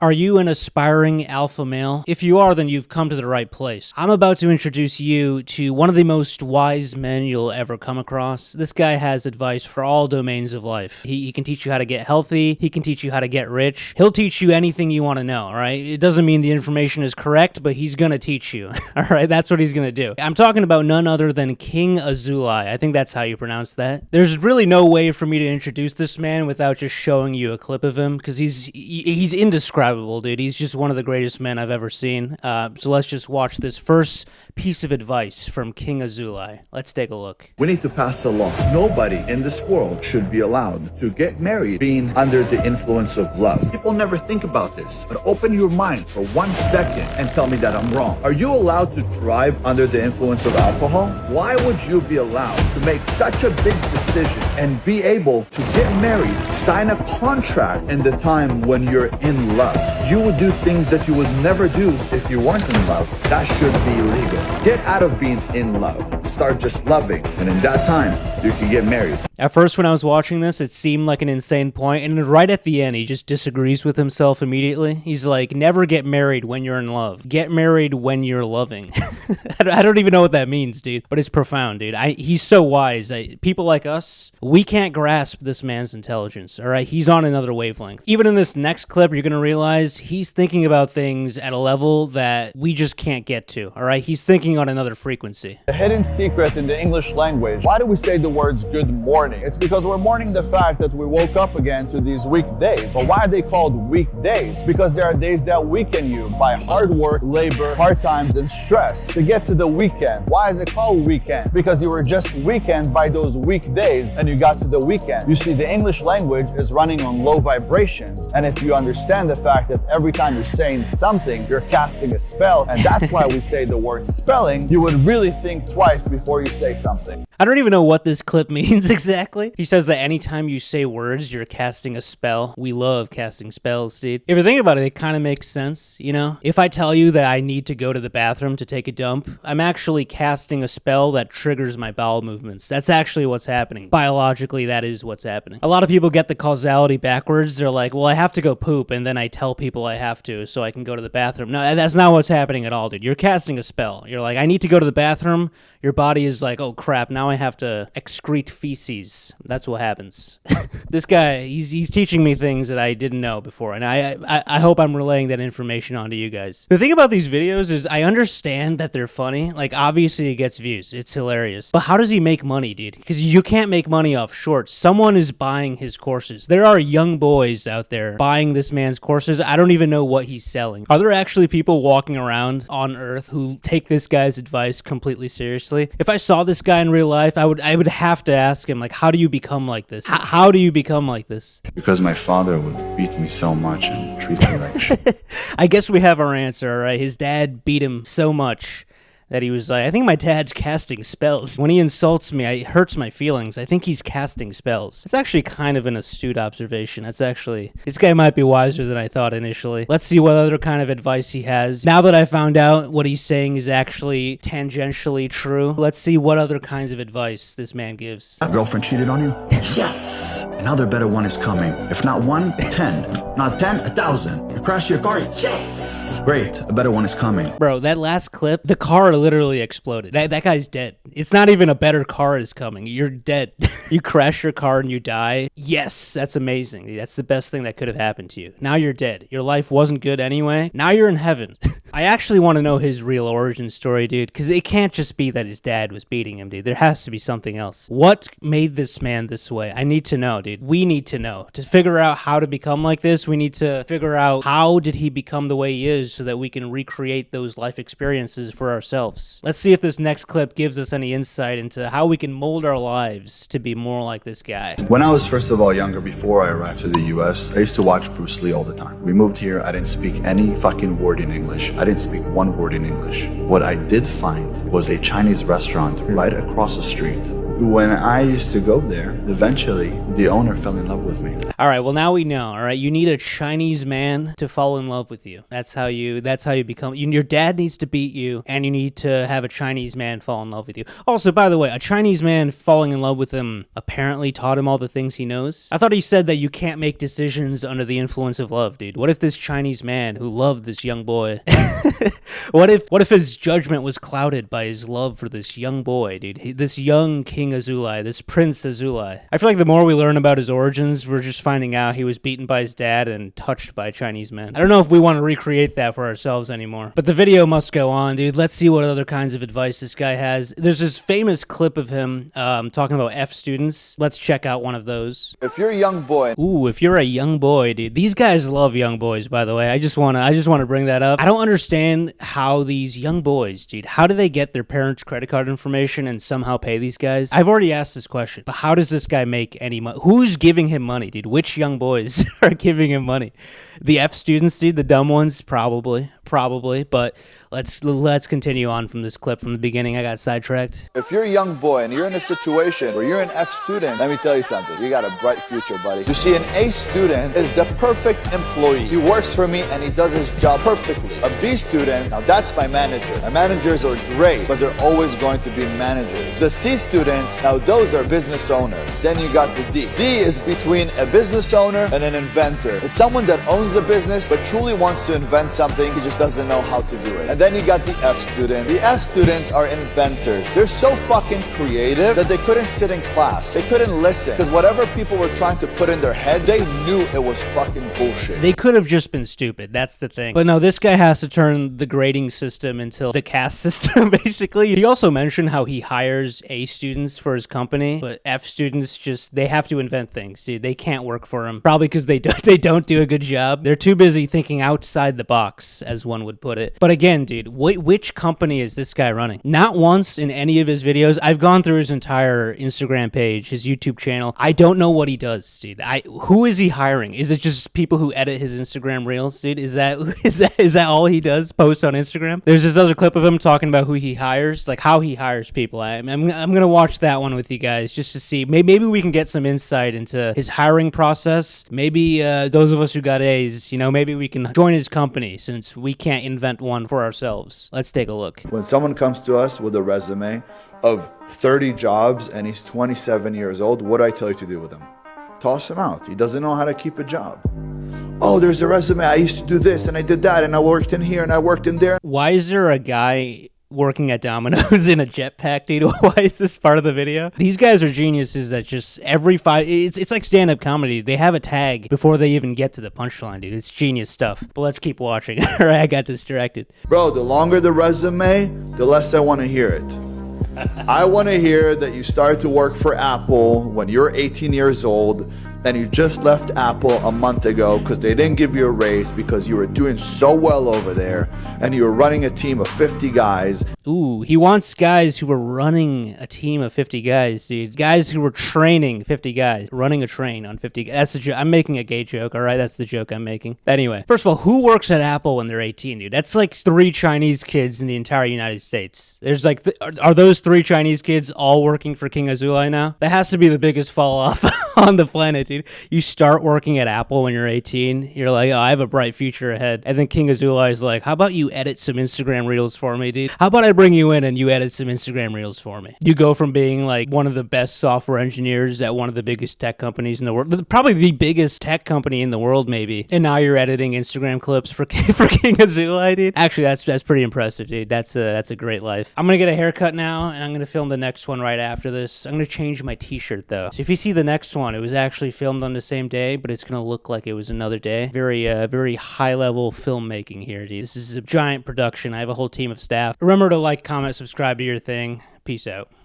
Are you an aspiring alpha male? If you are, then you've come to the right place. I'm about to introduce you to one of the most wise men you'll ever come across. This guy has advice for all domains of life. He can teach you how to get healthy. He can teach you how to get rich. He'll teach you anything you want to know, all right? It doesn't mean the information is correct, but he's gonna teach you, all right? That's what he's gonna do. I'm talking about none other than King Azoulay. I think that's how you pronounce that. There's really no way for me to introduce this man without just showing you a clip of him, because he's indescribable. Dude. He's just one of the greatest men I've ever seen. So let's just watch this first piece of advice from King Azoulay. Let's take a look. We need to pass a law. Nobody in this world should be allowed to get married being under the influence of love. People never think about this, but open your mind for 1 second and tell me that I'm wrong. Are you allowed to drive under the influence of alcohol? Why would you be allowed to make such a big decision and be able to get married, sign a contract in the time when you're in love? You would do things that you would never do if you weren't in love. That should be illegal. Get out of being in love. Start just loving. And in that time, you can get married. At first, when I was watching this, it seemed like an insane point, and right at the end, he just disagrees with himself immediately. He's like, never get married when you're in love. Get married when you're loving. I don't even know what that means, dude, but it's profound, dude. He's so wise. People like us, we can't grasp this man's intelligence, all right? He's on another wavelength. Even in this next clip, you're going to realize he's thinking about things at a level that we just can't get to, all right? He's thinking on another frequency. The hidden secret in the English language, why do we say the words good morning? It's because we're mourning the fact that we woke up again to these weekdays. But why are they called weekdays? Because there are days that weaken you by hard work, labor, hard times, and stress to get to the weekend. Why is it called weekend? Because you were just weakened by those weekdays and you got to the weekend. You see, the English language is running on low vibrations. And if you understand the fact that every time you're saying something, you're casting a spell, and that's why we say the word spelling, you would really think twice before you say something. I don't even know what this clip means exactly. He says that anytime you say words, you're casting a spell. We love casting spells, dude. If you think about it, it kind of makes sense, you know? If I tell you that I need to go to the bathroom to take a dump, I'm actually casting a spell that triggers my bowel movements. That's actually what's happening. Biologically, that is what's happening. A lot of people get the causality backwards. They're like, well, I have to go poop, and then I tell people I have to so I can go to the bathroom. No, that's not what's happening at all, dude. You're casting a spell. You're like, I need to go to the bathroom. Your body is like, oh crap, now I have to excrete feces. That's what happens. This guy, he's teaching me things that I didn't know before, and I hope I'm relaying that information onto you guys. The thing about these videos is I understand that they're funny. Like, obviously it gets views. It's hilarious. But how does he make money, dude? Because you can't make money off shorts. Someone is buying his courses. There are young boys out there buying this man's courses. I don't even know what he's selling. Are there actually people walking around on Earth who take this guy's advice completely seriously? If I saw this guy in real life, I would have to ask him, like, how do you become like this? How do you become like this? Because my father would beat me so much and treat me like shit. I guess we have our answer, all right? His dad beat him so much that he was like, I think my dad's casting spells. When he insults me, it hurts my feelings. I think he's casting spells. It's actually kind of an astute observation. This guy might be wiser than I thought initially. Let's see what other kind of advice he has. Now that I found out what he's saying is actually tangentially true, let's see what other kinds of advice this man gives. Girlfriend cheated on you? Yes! Another better one is coming. If not 1, 10. Not 10, 1,000. You crash your car? Yes! Great, a better one is coming. Bro, that last clip, the car literally exploded. That guy's dead. It's not even a better car is coming. You're dead. You crash your car and you die. Yes, that's amazing. That's the best thing that could have happened to you. Now you're dead. Your life wasn't good anyway. Now you're in heaven. I actually want to know his real origin story, dude, because it can't just be that his dad was beating him, dude. There has to be something else. What made this man this way? I need to know, dude. We need to know. To figure out how to become like this, we need to figure out how did he become the way he is so that we can recreate those life experiences for ourselves. Let's see if this next clip gives us any insight into how we can mold our lives to be more like this guy. When I was first of all younger, before I arrived to the US, I used to watch Bruce Lee all the time. We moved here, I didn't speak any fucking word in English. I didn't speak one word in English. What I did find was a Chinese restaurant right across the street, When I used to go there, eventually the owner fell in love with me. All right, well now we know. All right, you need a Chinese man to fall in love with you. That's how you become. Your dad needs to beat you, and you need to have a Chinese man fall in love with you. Also, by the way, a Chinese man falling in love with him apparently taught him all the things he knows. I thought he said that you can't make decisions under the influence of love, dude. What if this Chinese man who loved this young boy, what if his judgment was clouded by his love for this young boy, dude? This young King Azoulay, this Prince Azoulay. I feel like the more we learn about his origins, we're just finding out he was beaten by his dad and touched by Chinese men. I don't know if we want to recreate that for ourselves anymore. But the video must go on, dude. Let's see what other kinds of advice this guy has. There's this famous clip of him talking about F students. Let's check out one of those. If you're a young boy, Ooh, if you're a young boy, dude. These guys love young boys, by the way. I just wanna bring that up. I don't understand how these young boys, dude, how do they get their parents' credit card information and somehow pay these guys? I've already asked this question, but how does this guy make any money? Who's giving him money, dude? Which young boys are giving him money? The F students, dude, the dumb ones, probably, but let's continue on from this clip from the beginning. I got sidetracked. if you're a young boy and you're in a situation where you're an F student, let me tell you something. You got a bright future, buddy. You see, an A student is the perfect employee. He works for me and he does his job perfectly. A B student, now that's my manager. My managers are great, but they're always going to be managers. The C students, now those are business owners. Then you got the D. D is between a business owner and an inventor. It's someone that owns a business but truly wants to invent something. He just doesn't know how to do it. And then you got the F student. The F students are inventors. They're so fucking creative that they couldn't sit in class. They couldn't listen because whatever people were trying to put in their head, they knew it was fucking bullshit. They could have just been stupid. That's the thing. But no, this guy has to turn the grading system into the caste system, basically. He also mentioned how he hires A students for his company, but F students they have to invent things, dude. They can't work for him. Probably because they don't do a good job. They're too busy thinking outside the box, as one would put it. But again, dude, which company is this guy running? Not once in any of his videos. I've gone through his entire Instagram page, his YouTube channel. I don't know what he does, dude. Who is he hiring? Is it just people who edit his Instagram reels, dude? Is that all he does? Post on Instagram? There's this other clip of him talking about who he hires, like how he hires people. I'm gonna watch that one with you guys just to see. Maybe we can get some insight into his hiring process. Maybe those of us who got A's, maybe we can join his company since we can't invent one for ourselves. Let's take a look. When someone comes to us with a resume of 30 jobs and he's 27 years old, what do I tell you to do with him? Toss him out. He doesn't know how to keep a job. Oh, there's a resume. I used to do this and I did that and I worked in here and I worked in there. Why is there a guy working at Domino's in a jetpack, dude? Why is this part of the video? These guys are geniuses that just it's like stand-up comedy. They have a tag before they even get to the punchline, dude. It's genius stuff. But let's keep watching. All right, I got distracted. Bro, the longer the resume, the less I want to hear it. I want to hear that you started to work for Apple when you're 18 years old and you just left Apple a month ago because they didn't give you a raise because you were doing so well over there and you were running a team of 50 guys. Ooh, he wants guys who were running a team of 50 guys, dude. Guys who were training 50 guys, running a train on 50 guys. That's the joke. I'm making a gay joke, all right? That's the joke I'm making. Anyway, first of all, who works at Apple when they're 18, dude? That's like 3 Chinese kids in the entire United States. There's like, are those 3 Chinese kids all working for King Azoulay now? That has to be the biggest fall off on the planet, dude. You start working at Apple when you're 18. You're like, oh, I have a bright future ahead. And then King Azoulay is like, how about you edit some Instagram reels for me, dude? How about I bring you in and you edit some Instagram reels for me? You go from being like one of the best software engineers at one of the biggest tech companies in the world, probably the biggest tech company in the world, maybe. And now you're editing Instagram clips for King Azoulay, dude. Actually, that's pretty impressive, dude. That's a great life. I'm gonna get a haircut now, and I'm gonna film the next one right after this. I'm gonna change my t-shirt though. So if you see the next one, it was actually filmed on the same day, but it's gonna look like it was another day. Very high level filmmaking here, dude. This is a giant production. I have a whole team of staff. Remember to like, comment, subscribe to your thing. Peace out.